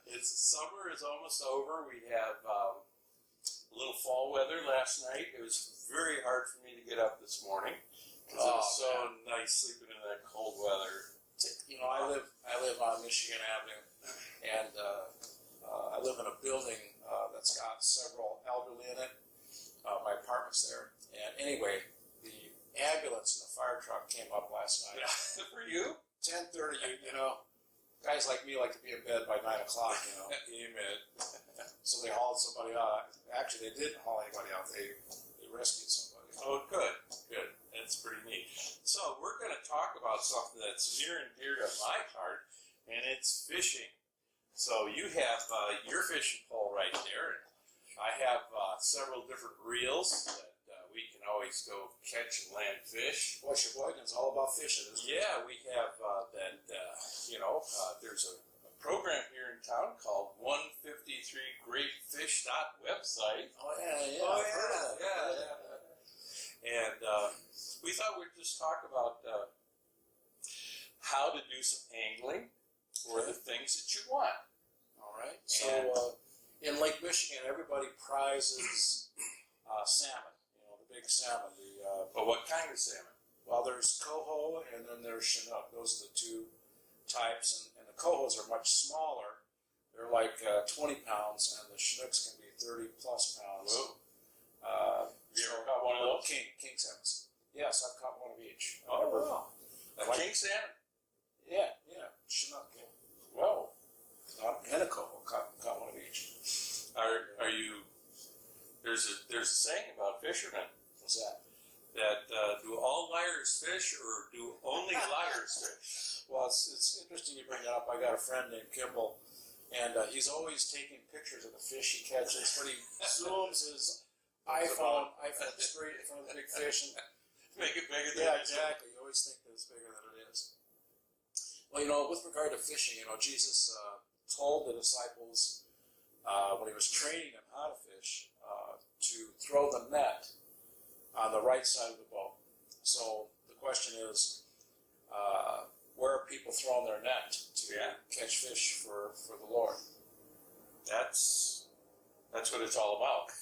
It's summer is almost over. We have a little fall weather last night. It was very hard for me to get up this morning because it was so nice sleeping in that cold weather. You know, I live on Michigan Avenue, and I live in a building that's got several elderly in it. My apartment's there, and anyway, the ambulance and the fire truck came up last night. Yeah. For you? 10:30. You know, guys like me like to be in bed by 9 o'clock. You know. Amen. So they hauled somebody out. Actually, they didn't haul anybody out. They rescued somebody. Oh, good. That's pretty neat. So we're going to talk about something that's near and dear to my heart, and it's fishing. So you have your fishing pole right there, and I have several different reels that we can always go catch and land fish. Well, Sheboygan's all about fishing, isn't it? Yeah, we have there's a program here in town called 153greatfish.website. Oh, yeah. And we thought we'd just talk about how to do some angling or the things that you want. All right. So in Lake Michigan, everybody prizes salmon. You know, the big salmon. But what kind of salmon? Well, there's coho and then there's chinook. Those are the two types, and the cohos are much smaller. They're like 20 pounds, and the chinooks can be 30 plus pounds. Whoa. Have you ever caught one of those? King salmons. Yes, I've caught one of each. Oh, wow. A king salmon? Yeah, chinook. Yeah. Whoa. And a coho, caught one of each. Are you? There's a saying about fishermen. What's that? That do all liars fish, or do only liars fish? Well, it's interesting you bring that up. I got a friend named Kimball, and he's always taking pictures of the fish he catches, but he zooms his iPhone straight in front of the big fish and make it bigger than it is. Exactly. You always think that it's bigger than it is. Well, you know, with regard to fishing, you know, Jesus told the disciples when he was training them how to fish to throw the net on the right side of the boat. So the question is, where are people throwing their net to catch fish for the Lord? That's what it's all about.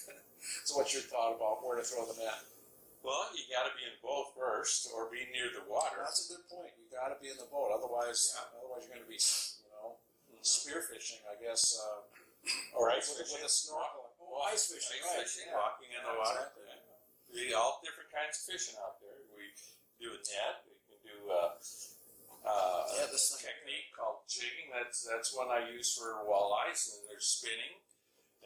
So what's your thought about where to throw the net? Well, you got to be in the boat first, or be near the water. That's a good point. You got to be in the boat, otherwise you're going to be, spearfishing, I guess, or ice fishing with a snorkel. Oh, ice fishing, walking in the water. Exactly. All different kinds of fishing out there. We do a net. We can do this technique called jigging. That's one I use for walleyes. And then there's spinning.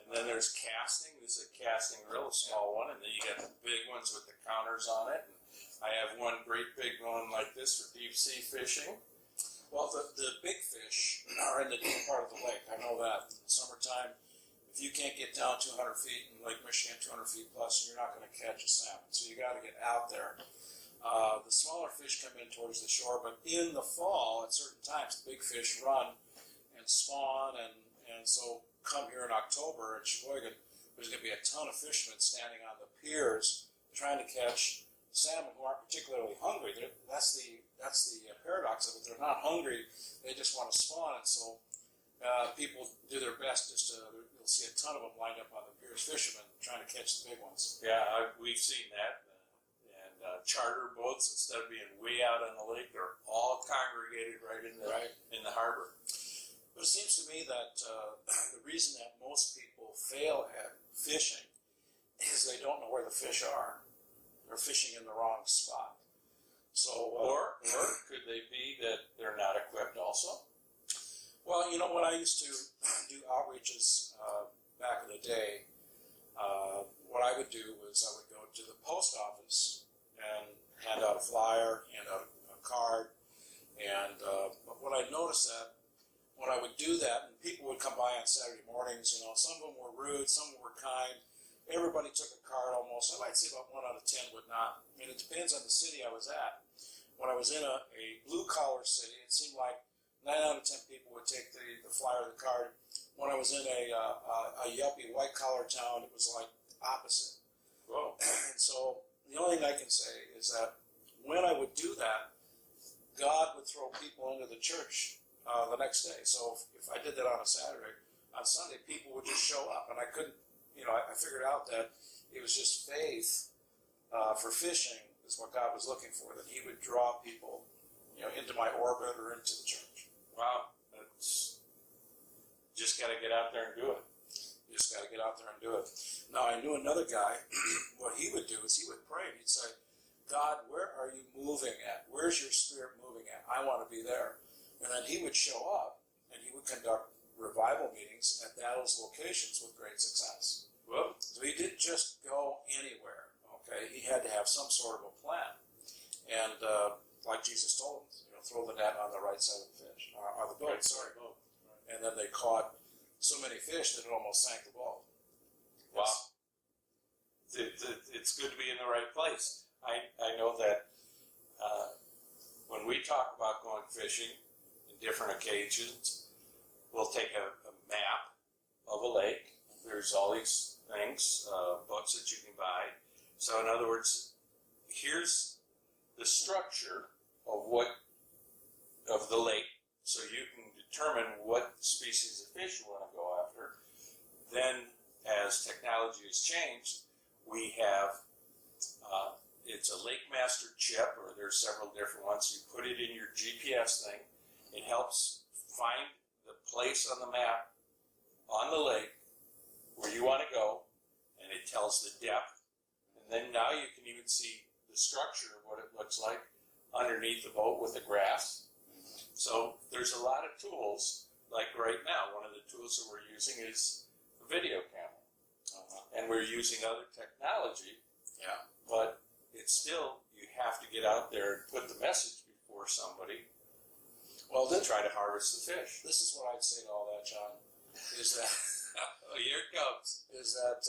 And then there's casting. This is a casting reel, a small one. And then you got the big ones with the counters on it. And I have one great big one like this for deep sea fishing. Well, the big fish are in the deep part of the lake. I know that. In the summertime, if you can't get down 200 feet in Lake Michigan, 200 feet plus, you're not going to catch a salmon. So you got to get out there. The smaller fish come in towards the shore, but in the fall, at certain times, the big fish run and spawn, and so come here in October in Sheboygan, there's going to be a ton of fishermen standing on the piers trying to catch salmon who aren't particularly hungry. That's the paradox of it. They're not hungry; they just want to spawn, and so people do their best just to. You'll see a ton of them lined up on the piers, fishermen trying to catch the big ones. Yeah, we've seen that. And charter boats, instead of being way out on the lake, they're all congregated right in the harbor. But it seems to me that the reason that most people fail at fishing is they don't know where the fish are. They're fishing in the wrong spot. So, or could they be that they're not equipped also? Well, you know, when I used to do outreaches back in the day, what I would do was I would go to the post office and hand out a flyer, hand out a card, and what I noticed that when I would do that, and people would come by on Saturday mornings, you know, some of them were rude, some of them were kind. Everybody took a card almost. I might say about 1 out of 10 would not. I mean, it depends on the city I was at. When I was in a blue-collar city, it seemed like 9 out of 10 people would take the flyer or the card. When I was in a yuppie white-collar town, it was like opposite. Whoa. And so the only thing I can say is that when I would do that, God would throw people into the church the next day. So if I did that on a Saturday, on Sunday people would just show up, and I couldn't, I figured out that it was just faith for fishing is what God was looking for, that He would draw people, into my orbit or into the church. Wow, that's just got to get out there and do it. You just got to get out there and do it. Now, I knew another guy, what he would do is he would pray, and he'd say, God, where are you moving at? Where's your spirit moving at? I want to be there. And then he would show up, and he would conduct revival meetings at those locations with great success. Well, so he didn't just go anywhere, okay? He had to have some sort of a plan. And like Jesus told him, throw the net on the right side of the fish, on the boat, sorry. Boat. And then they caught so many fish that it almost sank the boat. Wow. It's good to be in the right place. I know that when we talk about going fishing in different occasions, we'll take a map of a lake. There's all these things, books that you can buy. So in other words, here's the structure of the lake, so you can determine what species of fish you want to go after. Then, as technology has changed, we have it's a Lake Master chip, or there's several different ones. You put it in your GPS thing. It helps find the place on the map on the lake where you want to go, and it tells the depth. And then now you can even see the structure of what it looks like underneath the boat with the grass. So there's a lot of tools. Like right now, one of the tools that we're using is a video camera. And we're using other technology. Yeah. But it's still, you have to get out there and put the message before somebody. Well, to try to harvest the fish. This is what I'd say to all that, John, is that oh, here it comes. Is that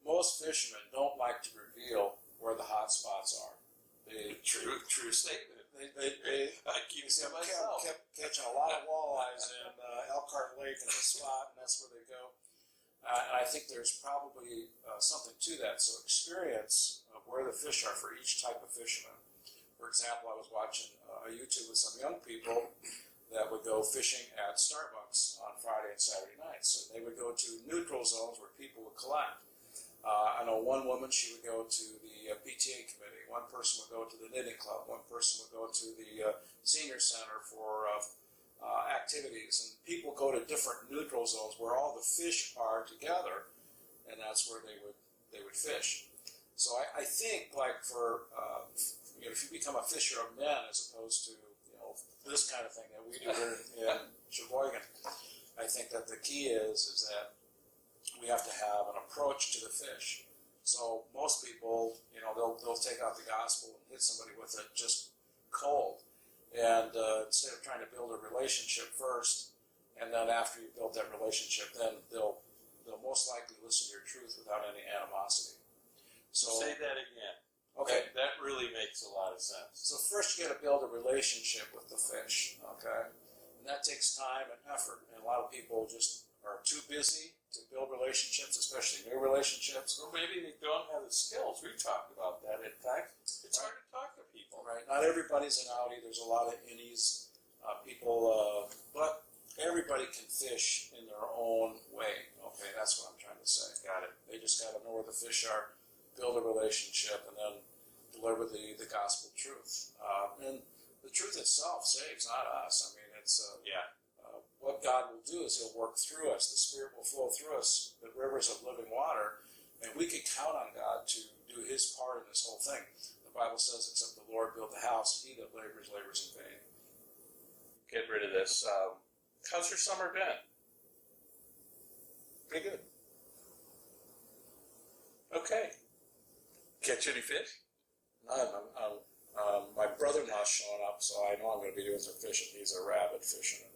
most fishermen don't like to reveal where the hot spots are. True statement. I keep kept catching a lot of walleyes in Elkhart Lake in this spot, and that's where they go. And I think there's probably something to that. So experience of where the fish are for each type of fisherman. For example, I was watching a YouTube with some young people that would go fishing at Starbucks on Friday and Saturday nights. So they would go to neutral zones where people would collect. I know one woman, she would go to the PTA committee. One person would go to the knitting club. One person would go to the senior center for activities. And people go to different neutral zones where all the fish are together, and that's where they would fish. So I think, like for if you become a fisher of men as opposed to this kind of thing that we do here in Sheboygan, I think that the key is that we have to have an approach to the fish. So most people, they'll take out the gospel and hit somebody with it just cold, and instead of trying to build a relationship first, and then after you build that relationship, then they'll most likely listen to your truth without any animosity. So say that again. Okay. That really makes a lot of sense. So first you got to build a relationship with the fish, okay? And that takes time and effort. And a lot of people just are too busy to build relationships, especially new relationships. Or maybe they don't have the skills. We talked about that. In fact, it's hard to talk to people. Right. Not everybody's an outie. There's a lot of innies, people, but everybody can fish in their own way. Okay, that's what I'm trying to say. Got it. They just got to know where the fish are, build a relationship, and then deliver the gospel truth. And the truth itself saves, not us. I mean, it's what God will do is He'll work through us. The Spirit will flow through us, the rivers of living water, and we can count on God to do His part in this whole thing. The Bible says, except the Lord build the house, he that labors in vain. Get rid of this. How's your summer been? Pretty good. Okay. Catch any fish? My brother-in-law's showing up, so I know I'm going to be doing some fishing. He's a rabid fisherman.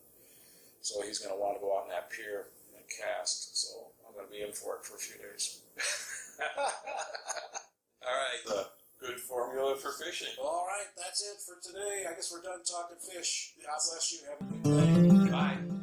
So he's going to want to go out on that pier and cast. So I'm going to be in for it for a few days. All right. Good formula for fishing. All right, that's it for today. I guess we're done talking fish. God bless you. Have a good day. Bye.